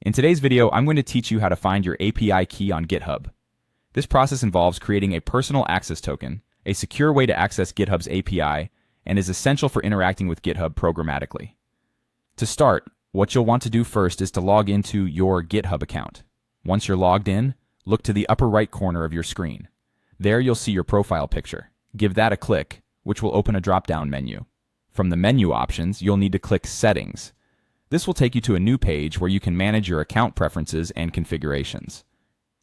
In today's video, I'm going to teach you how to find your API key on GitHub. This process involves creating a personal access token, a secure way to access GitHub's API, and is essential for interacting with GitHub programmatically. To start, what you'll want to do first is to log into your GitHub account. Once you're logged in, look to the upper right corner of your screen. There you'll see your profile picture. Give that a click, which will open a drop-down menu. From the menu options, you'll need to click Settings. This will take you to a new page where you can manage your account preferences and configurations.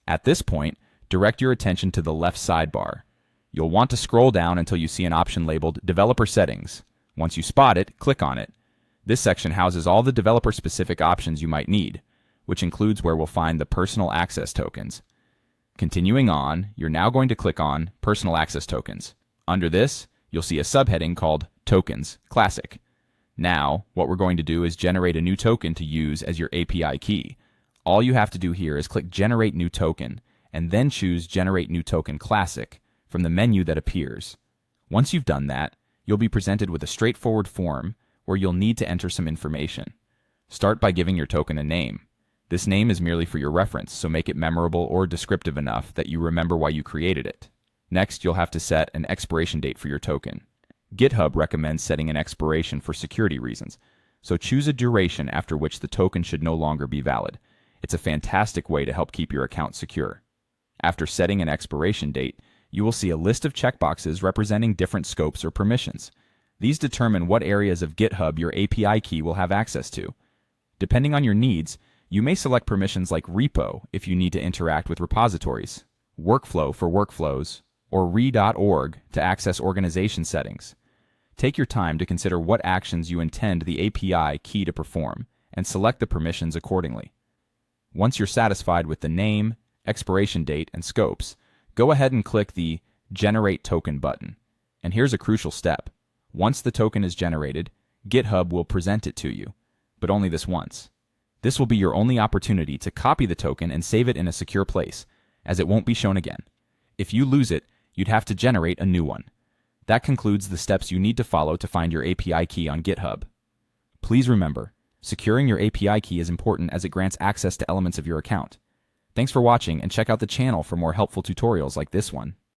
At this point, direct your attention to the left sidebar. You'll want to scroll down until you see an option labeled Developer Settings. Once you spot it, click on it. This section houses all the developer-specific options you might need, which includes where we'll find the personal access tokens. Continuing on, you're now going to click on Personal Access Tokens. Under this, you'll see a subheading called Tokens Classic. Now, what we're going to do is generate a new token to use as your API key. All you have to do here is click Generate New Token, and then choose Generate New Token Classic from the menu that appears. Once you've done that, you'll be presented with a straightforward form where you'll need to enter some information. Start by giving your token a name. This name is merely for your reference, so make it memorable or descriptive enough that you remember why you created it. Next, you'll have to set an expiration date for your token. GitHub recommends setting an expiration for security reasons, so choose a duration after which the token should no longer be valid. It's a fantastic way to help keep your account secure. After setting an expiration date, you will see a list of checkboxes representing different scopes or permissions. These determine what areas of GitHub your API key will have access to. Depending on your needs, you may select permissions like repo if you need to interact with repositories, workflow for workflows, or re.org to access organization settings. Take your time to consider what actions you intend the API key to perform, and select the permissions accordingly. Once you're satisfied with the name, expiration date, and scopes, go ahead and click the Generate Token button. And here's a crucial step. Once the token is generated, GitHub will present it to you, but only this once. This will be your only opportunity to copy the token and save it in a secure place, as it won't be shown again. If you lose it, you'd have to generate a new one. That concludes the steps you need to follow to find your API key on GitHub. Please remember, securing your API key is important as it grants access to elements of your account. Thanks for watching, and check out the channel for more helpful tutorials like this one.